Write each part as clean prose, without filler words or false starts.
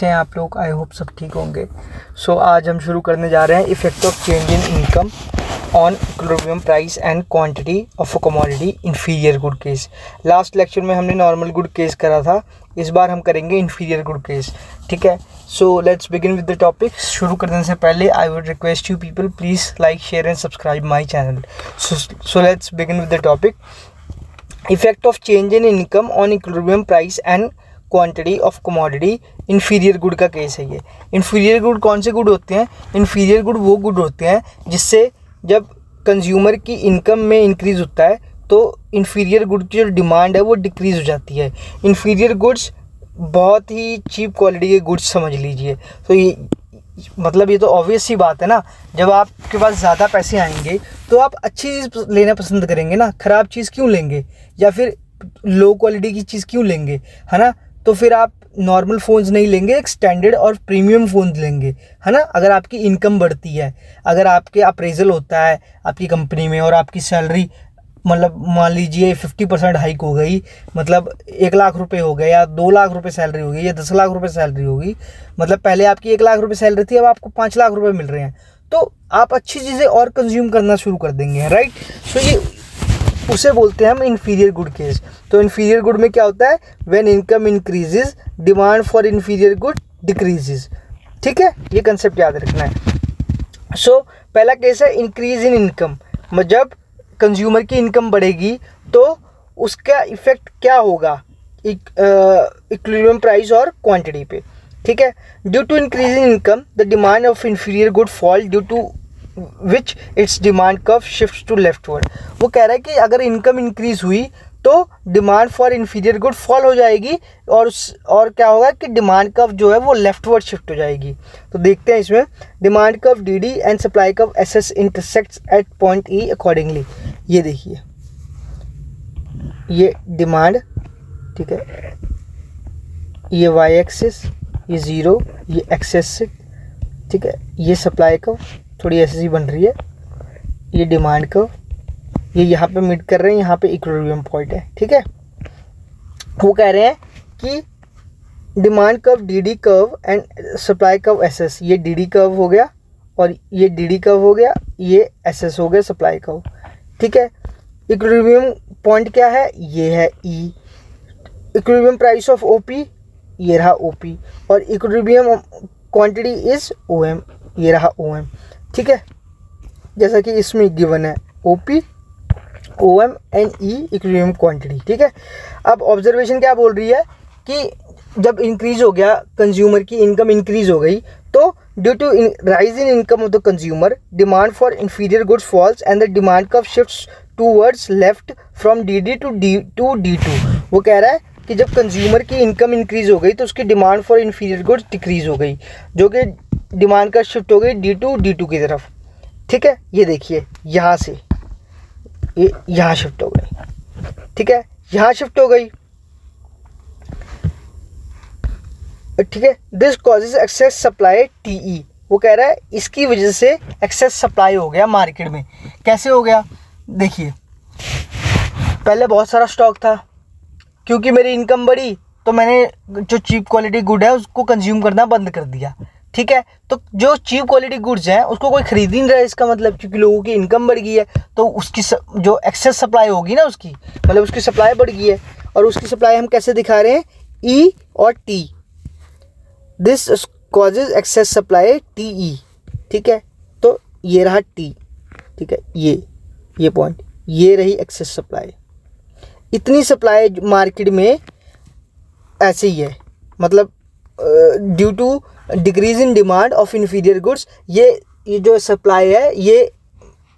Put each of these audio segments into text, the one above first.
कैसे हैं आप लोग? आई होप सब ठीक होंगे। सो आज हम शुरू करने जा रहे हैं effect of change in income on equilibrium price and quantity of a commodity inferior good case. Last lecture में हमने नॉर्मल गुड केस करा था, इस बार हम करेंगे इन्फीरियर गुड केस। ठीक है, so let's begin with the topic. शुरू करने से पहले I would request you people please like, share and subscribe my channel. So let's begin with the topic. Effect of change in income on equilibrium price and quantity of commodity inferior good का case है ये। Inferior good कौन से good होते हैं? Inferior good वो good होते हैं जिससे जब कंज्यूमर की इनकम में इंक्रीज़ होता है तो इन्फीरियर गुड की जो डिमांड है वो डिक्रीज़ हो जाती है। इन्फीरियर गुड्स बहुत ही चीप क्वालिटी के गुड्स समझ लीजिए। तो ये मतलब ये तो ऑब्वियस सी बात है ना, जब आपके पास ज़्यादा पैसे आएंगे तो आप अच्छी चीज़ लेना पसंद करेंगे ना, ख़राब चीज़ क्यों लेंगे या फिर लो क्वालिटी की चीज़ क्यों लेंगे, है ना। तो फिर आप नॉर्मल फ़ोन्स नहीं लेंगे, एक स्टैंडर्ड और प्रीमियम फ़ोन्स लेंगे, है ना। अगर आपकी इनकम बढ़ती है, अगर आपके अप्रेजल होता है आपकी कंपनी में और आपकी सैलरी मतलब मान लीजिए 50% हाइक हो गई, मतलब 1 लाख रुपए हो गए या 2 लाख रुपए सैलरी हो गई या 10 लाख रुपए सैलरी होगी, मतलब पहले आपकी 1 लाख रुपए सैलरी थी, अब आपको 5 लाख रुपए मिल रहे हैं, तो आप अच्छी चीज़ें और कंज्यूम करना शुरू कर देंगे, राइट। सो ये उसे बोलते हैं हम इन्फीरियर गुड केस। तो इन्फीरियर गुड में क्या होता है? When income increases demand for inferior good decreases. ठीक है, ये कंसेप्ट याद रखना है। सो पहला केस है इंक्रीज इन इनकम। जब कंज्यूमर की इनकम बढ़ेगी तो उसका इफेक्ट क्या होगा इक्विलिब्रियम प्राइस और क्वांटिटी पे। ठीक है, due to increase in income the demand of inferior good fall due to which its demand curve shift to leftward. वो कह रहा है कि अगर इनकम इंक्रीज हुई तो demand for inferior good fall हो जाएगी और क्या होगा कि डिमांड कर्व जो है वो लेफ्टवर्ड शिफ्ट हो जाएगी। तो देखते हैं इसमें demand curve D D and supply curve S S intersects at point E accordingly. ये देखिए, ये डिमांड, ठीक है, ये वाई एक्सिस, ये 0, ये एक्सेस, ठीक है, ये सप्लाई कर्व थोड़ी ऐसी बन रही है, ये डिमांड कर्व, ये यहाँ पे मीट कर रहे हैं, यहाँ पे इक्विलिब्रियम पॉइंट है। ठीक है, वो कह रहे हैं कि demand curve D D curve and supply curve S S, ये डी डी कर्व हो गया और ये डी डी कर्व हो गया, ये एस एस हो गया सप्लाई कर्व। ठीक है, इक्विलिब्रियम पॉइंट क्या है? ये है E. Equilibrium price of O P, ये रहा ओ पी, और equilibrium quantity is O M, ये रहा ओ एम। ठीक है, जैसा कि इसमें गिवन है O P, O M and E equilibrium quantity. ठीक है, अब ऑब्जर्वेशन क्या बोल रही है कि जब इंक्रीज हो गया, कंज्यूमर की इनकम इंक्रीज हो गई, तो due to rise in income of the consumer demand for inferior goods falls and the demand curve shifts towards left from D D to D two. वो कह रहा है कि जब कंज्यूमर की इनकम इंक्रीज हो गई तो उसकी demand for inferior goods decrease हो गई, जो कि डिमांड का शिफ्ट हो गई डी टू की तरफ। ठीक है, ये देखिए यहाँ से ये यहाँ शिफ्ट हो गई। ठीक है, यहाँ शिफ्ट हो गई। ठीक है, this causes excess supply T. E कह रहा है इसकी वजह से एक्सेस सप्लाई हो गया मार्केट में। कैसे हो गया? देखिए, पहले बहुत सारा स्टॉक था, क्योंकि मेरी इनकम बढ़ी तो मैंने जो चीप क्वालिटी गुड है उसको कंज्यूम करना बंद कर दिया। ठीक है, तो जो चीप क्वालिटी गुड्स हैं उसको कोई खरीद ही नहीं रहा है, इसका मतलब क्योंकि लोगों की इनकम बढ़ गई है तो उसकी जो एक्सेस सप्लाई होगी ना, उसकी मतलब उसकी सप्लाई बढ़ गई है। और उसकी सप्लाई हम कैसे दिखा रहे हैं? ई और T. This causes excess supply T E. ठीक है, तो ये रहा टी। ठीक है, ये पॉइंट, ये रही एक्सेस सप्लाई। इतनी सप्लाई मार्केट में ऐसे ही है, मतलब due to decrease in demand of inferior goods, ये जो सप्लाई है ये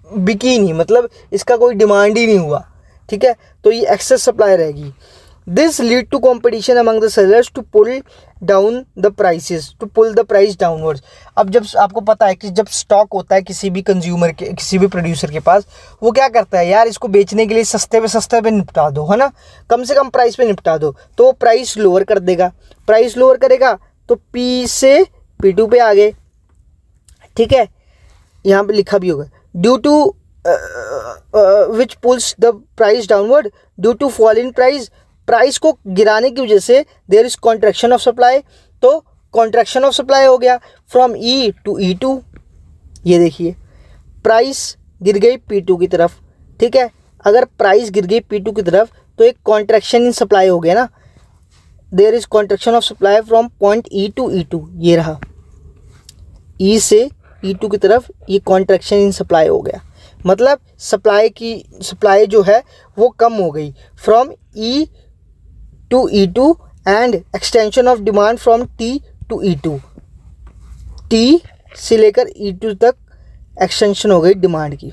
बिकी नहीं, मतलब इसका कोई डिमांड ही नहीं हुआ। ठीक है, तो ये एक्सेस सप्लाई रहेगी। This lead to competition among the sellers to pull down the prices, to pull the price downwards. अब जब आपको पता है कि जब स्टॉक होता है किसी भी कंज्यूमर के, किसी भी प्रोड्यूसर के पास, वो क्या करता है, यार इसको बेचने के लिए सस्ते पे निपटा दो, है ना, कम से कम प्राइस पे निपटा दो, तो वो प्राइस लोअर कर देगा। प्राइस लोअर करेगा तो पी से P2 पे आ गए। ठीक है, यहाँ पे लिखा भी होगा due to which pulls the price downward due to fall in price. Price को गिराने की वजह से there is contraction of supply, तो कॉन्ट्रैक्शन ऑफ सप्लाई हो गया फ्रॉम ई टू E2। ये देखिए प्राइस गिर गई P2 की तरफ, ठीक है। अगर प्राइस गिर गई P2 की तरफ तो एक कॉन्ट्रैक्शन इन सप्लाई हो गया ना, there is contraction of supply from point E to E2। ये रहा E से E2 की तरफ, ये कॉन्ट्रैक्शन इन सप्लाई हो गया, मतलब सप्लाई जो है वो कम हो गई from E to E2 and extension of demand from T to E2। T से लेकर E2 तक एक्सटेंशन हो गई डिमांड की,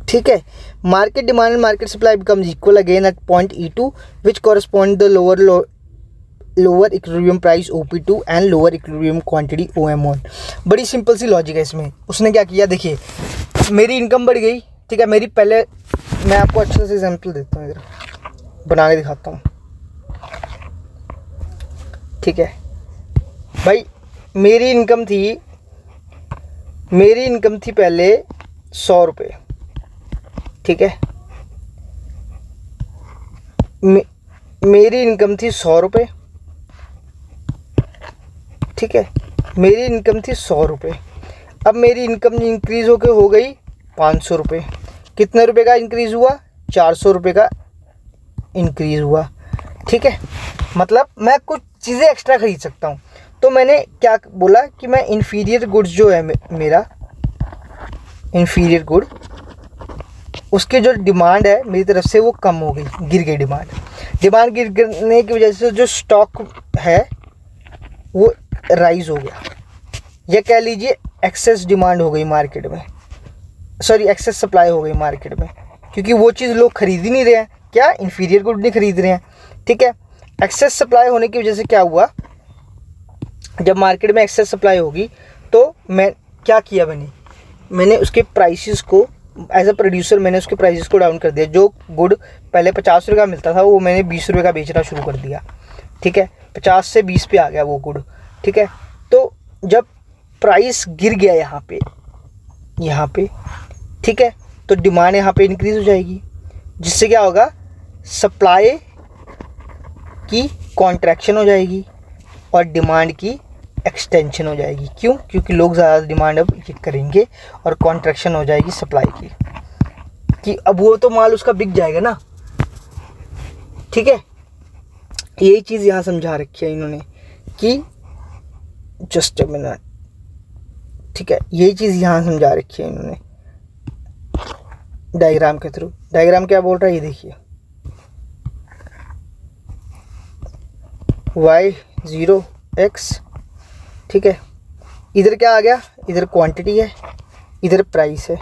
ठीक है। Market demand and market supply becomes equal again at point E2 which correspond the lower equilibrium price OP2 and lower equilibrium quantity OM1। बड़ी simple सी logic है इसमें। उसने क्या किया, देखिए मेरी इनकम बढ़ गई, ठीक है। मेरी पहले मैं आपको अच्छे से एग्जांपल देता हूँ, इधर बना के दिखाता हूँ, ठीक है भाई। मेरी इनकम थी पहले 100 रुपये, ठीक है। मेरी इनकम थी 100 रुपये, ठीक है। मेरी इनकम थी 100 रुपये। अब मेरी इनकम इंक्रीज़ होकर हो गई 500 रुपये। कितने रुपए का इंक्रीज़ हुआ, 400 रुपये का इंक्रीज़ हुआ, ठीक है। मतलब मैं कुछ चीज़ें एक्स्ट्रा खरीद सकता हूँ। तो मैंने क्या बोला कि मैं इन्फीरियर गुड्स जो है मेरा इन्फीरियर गुड, उसके जो डिमांड है मेरी तरफ से वो कम हो गई, गिर गई डिमांड गिरने की वजह से जो स्टॉक है वो राइज हो गया, या कह लीजिए एक्सेस डिमांड हो गई मार्केट में, सॉरी एक्सेस सप्लाई हो गई मार्केट में, क्योंकि वो चीज़ लोग खरीद ही नहीं रहे हैं, क्या इन्फीरियर गुड नहीं खरीद रहे हैं, ठीक है। एक्सेस सप्लाई होने की वजह से क्या हुआ, जब मार्केट में एक्सेस सप्लाई होगी तो मैं क्या किया, मैंने उसके प्राइसेस को एज अ प्रोड्यूसर मैंने उसके प्राइसेस को डाउन कर दिया। जो गुड पहले 50 रुपये का मिलता था वो मैंने 20 रुपये का बेचना शुरू कर दिया, ठीक है। 50 से 20 पे आ गया वो गुड, ठीक है। तो जब प्राइस गिर गया यहाँ पे, ठीक है, तो डिमांड यहाँ पे इंक्रीज़ हो जाएगी, जिससे क्या होगा, सप्लाई की कॉन्ट्रैक्शन हो जाएगी और डिमांड की एक्सटेंशन हो जाएगी। क्यों? क्योंकि लोग ज़्यादा डिमांड अब ये करेंगे और कॉन्ट्रैक्शन हो जाएगी सप्लाई की, कि अब वो तो माल उसका बिक जाएगा ना, ठीक है। यही चीज़ यहाँ समझा रखी है इन्होंने कि जस्ट अ मिनट, ठीक है, यही चीज़ यहाँ समझा रखी है इन्होंने डायग्राम के थ्रू। डायग्राम क्या बोल रहा है ये देखिए, y0x, ठीक है। इधर क्या आ गया, इधर क्वांटिटी है, इधर प्राइस है,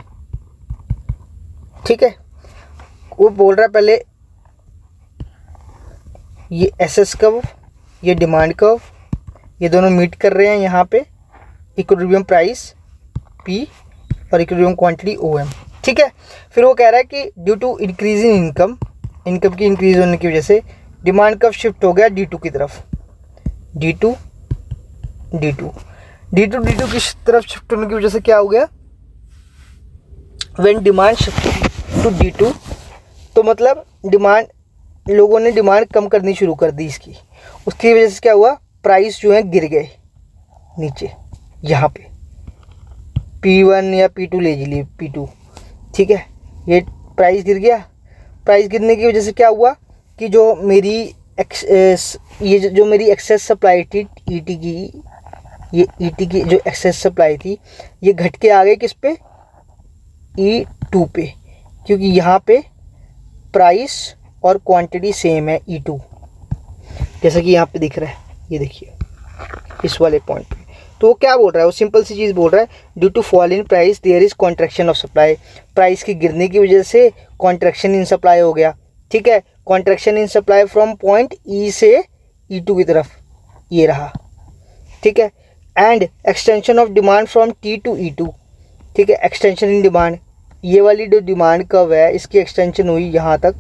ठीक है। वो बोल रहा है पहले ये एसएस कर्व, ये डिमांड कर्व, ये दोनों मीट कर रहे हैं यहाँ पे, इक्विलिब्रियम प्राइस P और इक्विलिब्रियम क्वांटिटी OM, ठीक है। फिर वो कह रहा है कि due to increase in income की इंक्रीज होने की वजह से डिमांड कर्व शिफ्ट हो गया D2 की तरफ, D2 की तरफ शिफ्ट होने की वजह से क्या हो गया, when demand shift to D2, तो मतलब लोगों ने डिमांड कम करनी शुरू कर दी इसकी, उसकी वजह से क्या हुआ, प्राइस जो है गिर गए नीचे, यहाँ पे P1 या P2 ले लीजिए, P2, ठीक है। ये प्राइस गिर गया, प्राइस गिरने की वजह से क्या हुआ कि जो मेरी एक्सेस सप्लाई थी ET की, ये ET की जो एक्सेस सप्लाई थी ये घट के आ गई किस पे, E2 पे, क्योंकि यहाँ पे प्राइस और क्वांटिटी सेम है E2, जैसा कि यहाँ पे दिख रहा है, ये देखिए इस वाले पॉइंट पे। तो वो क्या बोल रहा है, वो सिंपल सी चीज़ बोल रहा है, due to fall in price there is contraction of supply, price की गिरने की वजह से कॉन्ट्रैक्शन इन सप्लाई हो गया, ठीक है। Contraction in supply from point E से E2 की तरफ, ये रहा, ठीक है। And extension of demand from T to E2, ठीक है। एक्सटेंशन इन डिमांड, ये वाली जो डिमांड कर्व है इसकी एक्सटेंशन हुई यहाँ तक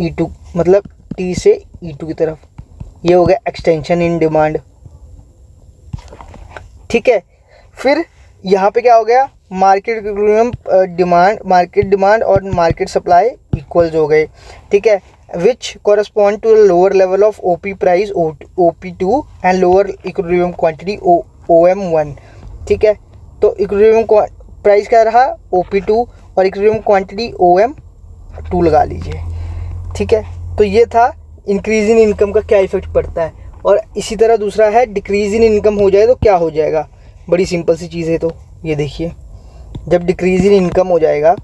E2, मतलब T से E2 की तरफ, ये हो गया एक्सटेंशन इन डिमांड, ठीक है। फिर यहाँ पे क्या हो गया, मार्केट डिमांड और मार्केट सप्लाई इक्वल्स हो गए, ठीक है, which correspond to lower level of OP price OP2 and lower equilibrium quantity OM1, ठीक है। तो इक्विलिब्रियम प्राइस क्या रहा OP2 और इक्विलिब्रियम क्वांटिटी OM2 लगा लीजिए, ठीक है। तो ये था इंक्रीज इन इनकम का क्या इफेक्ट पड़ता है। और इसी तरह दूसरा है डिक्रीज इन इनकम हो जाए तो क्या हो जाएगा, बड़ी सिंपल सी चीज़ है। तो ये देखिए, जब डिक्रीज इन इनकम हो जाएगा,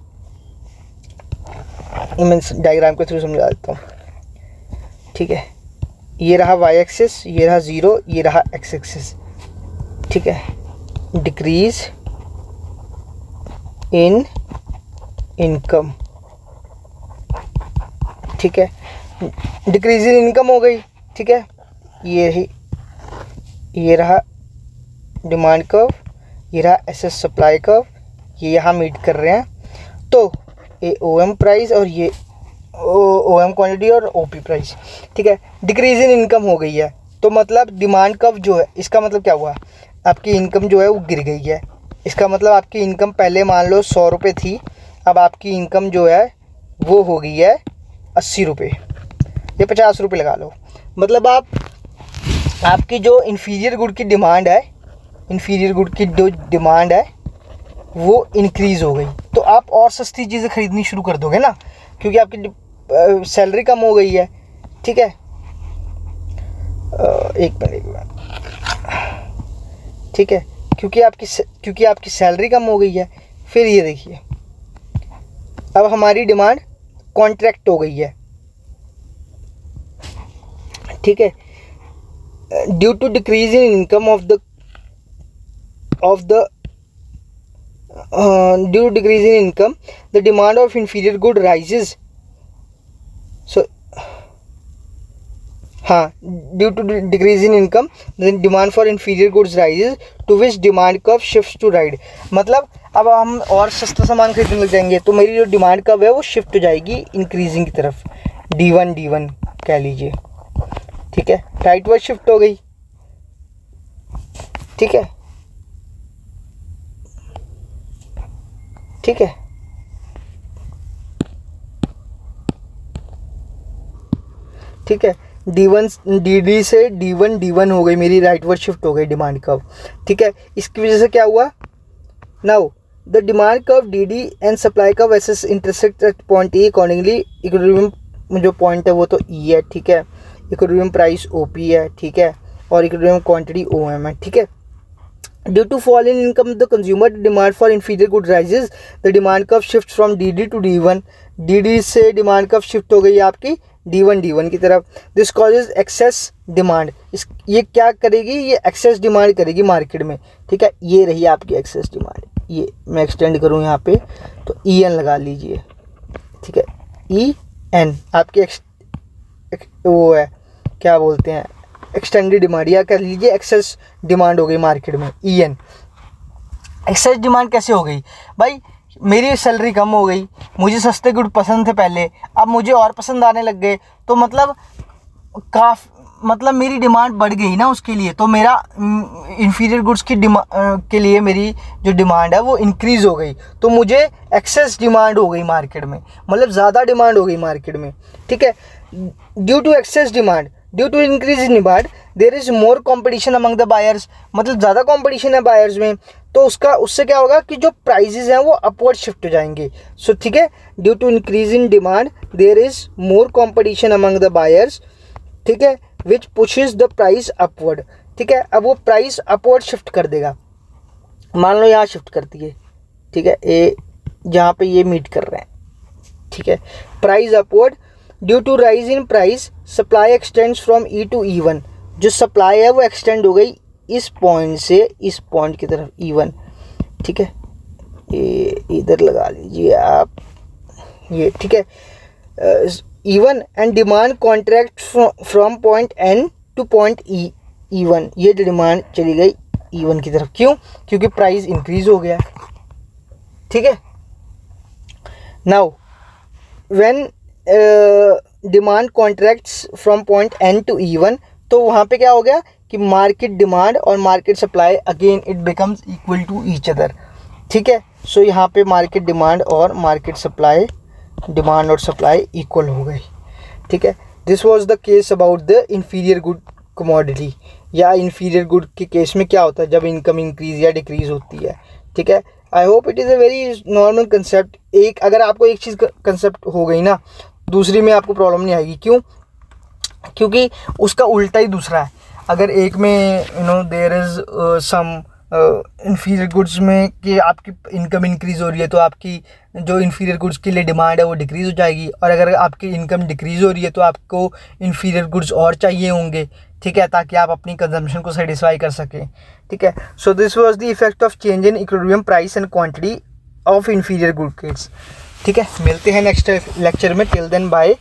मैं डायग्राम के थ्रू समझा देता हूँ, ठीक है। ये रहा y एक्सिस, ये रहा 0, ये रहा x एक्सिस, ठीक है। डिक्रीज इन इनकम, ठीक है, डिक्रीज इन इनकम हो गई, ठीक है। ये रहा डिमांड कर्व, ये रहा एसएस सप्लाई कर्व, ये यहाँ मीट कर रहे हैं। तो ये OM प्राइस और ये OM क्वांटिटी और OP प्राइस, ठीक है। डिक्रीज इन इनकम हो गई है, तो मतलब डिमांड कर्व जो है, इसका मतलब क्या हुआ, आपकी इनकम जो है वो गिर गई है। इसका मतलब आपकी इनकम पहले मान लो 100 रुपये थी, अब आपकी इनकम जो है वो हो गई है 80 रुपये या 50 रुपये लगा लो। मतलब आपकी जो इन्फीरियर गुड की डिमांड है, इन्फीरियर गुड की जो डिमांड है वो इंक्रीज़ हो गई, तो आप और सस्ती चीज़ें ख़रीदनी शुरू कर दोगे ना, क्योंकि आपकी सैलरी कम हो गई है, ठीक है। एक मिनट, ठीक है, क्योंकि आपकी सैलरी कम हो गई है। फिर ये देखिए, अब हमारी डिमांड कॉन्ट्रैक्ट हो गई है, ठीक है। Due to decrease in income due to decrease in income, the demand of inferior good rises. So, due to decrease in income, the demand for inferior goods rises, to which demand curve shifts to right. मतलब अब हम और सस्ता सामान खरीदने लग जाएंगे, तो मेरी जो डिमांड कर्व है वो शिफ्ट हो जाएगी इंक्रीजिंग की तरफ, D1 कह लीजिए, ठीक है। राइट वर्ड शिफ्ट हो गई, ठीक है, ठीक है। ठीक है, DD से D1 हो गई, मेरी राइट वर्ड शिफ्ट हो गई डिमांड कर्व, ठीक है। इसकी वजह से क्या हुआ, now the demand curve DD and supply curve SS intersect at point E accordingly. Equilibrium जो पॉइंट है वो तो E है, ठीक है। इक्विलिब्रियम प्राइस OP है, ठीक है, और इक्विलिब्रियम क्वांटिटी OM है, ठीक है। Due to fall in income, the consumer demand for inferior goods rises. The demand curve shifts from DD to D1. DD से demand curve shift हो गई आपकी D1 की तरफ. This causes excess demand. ये क्या करेगी, ये excess demand करेगी मार्केट में, ठीक है। ये रही आपकी excess demand, ये मैं एक्सटेंड करूँ यहाँ पे तो EN लगा लीजिए, ठीक है। EN आपकी वो है, क्या बोलते हैं, एक्सटेंडेड डिमांड, या कह लीजिए एक्सेस डिमांड हो गई मार्केट में, EN। एक्सेस डिमांड कैसे हो गई भाई, मेरी सैलरी कम हो गई, मुझे सस्ते गुड पसंद थे पहले, अब मुझे और पसंद आने लग गए, तो मतलब मेरी डिमांड बढ़ गई ना उसके लिए, तो मेरा इंफीरियर गुड्स की के लिए मेरी जो डिमांड है वो इंक्रीज़ हो गई, तो मुझे एक्सेस डिमांड हो गई मार्केट में, मतलब ज़्यादा डिमांड हो गई मार्केट में, ठीक है। Due to excess demand, due to increase in demand, there is more competition among the buyers, मतलब ज़्यादा कंपटीशन है बायर्स में, तो उससे क्या होगा कि जो प्राइजेज हैं वो अपवर्ड शिफ्ट हो जाएंगे। सो ठीक है, due to increase in demand there is more competition among the buyers, ठीक है, which pushes the price upward, ठीक है। अब वो प्राइस अपवर्ड शिफ्ट कर देगा, मान लो यहाँ शिफ्ट करती है, ठीक है, ये जहाँ पे ये मीट कर रहे हैं, ठीक है, price upward. Due to rise in price supply extends from E to E1, जो सप्लाई है वो एक्सटेंड हो गई इस पॉइंट से इस पॉइंट की तरफ E1, ठीक है, ये इधर लगा लीजिए आप, ये ठीक है, E1 and demand contract from point N two point E1, ये डिमांड चली गई E1 की तरफ, क्यों, क्योंकि प्राइस इंक्रीज हो गया, ठीक है। Now when demand contracts from point N to E1, तो वहाँ पे क्या हो गया कि मार्केट डिमांड और market supply again it becomes equal to each other, ठीक है। सो यहाँ पे मार्केट डिमांड और मार्केट सप्लाई डिमांड और सप्लाई इक्वल हो गई। ठीक है, this was the case about the inferior good commodity, या इन्फीरियर गुड के केस में क्या होता है जब इनकम इंक्रीज या डिक्रीज होती है। ठीक है, I hope it is a very normal concept. एक अगर आपको एक चीज़ कंसेप्ट हो गई ना, दूसरी में आपको प्रॉब्लम नहीं आएगी। क्यों? क्योंकि उसका उल्टा ही दूसरा है। अगर एक में there is some inferior goods में कि आपकी इनकम इंक्रीज़ हो रही है तो आपकी जो इन्फीरियर गुड्स के लिए डिमांड है वो डिक्रीज़ हो जाएगी, और अगर आपकी इनकम डिक्रीज़ हो रही है तो आपको इन्फीरियर गुड्स और चाहिए होंगे। ठीक है, ताकि आप अपनी कंजम्पशन को सेटिस्फाई कर सकें। ठीक है, so this was the effect of change in equilibrium price and quantity of inferior goods. ठीक है, मिलते हैं नेक्स्ट लेक्चर में। Till then bye.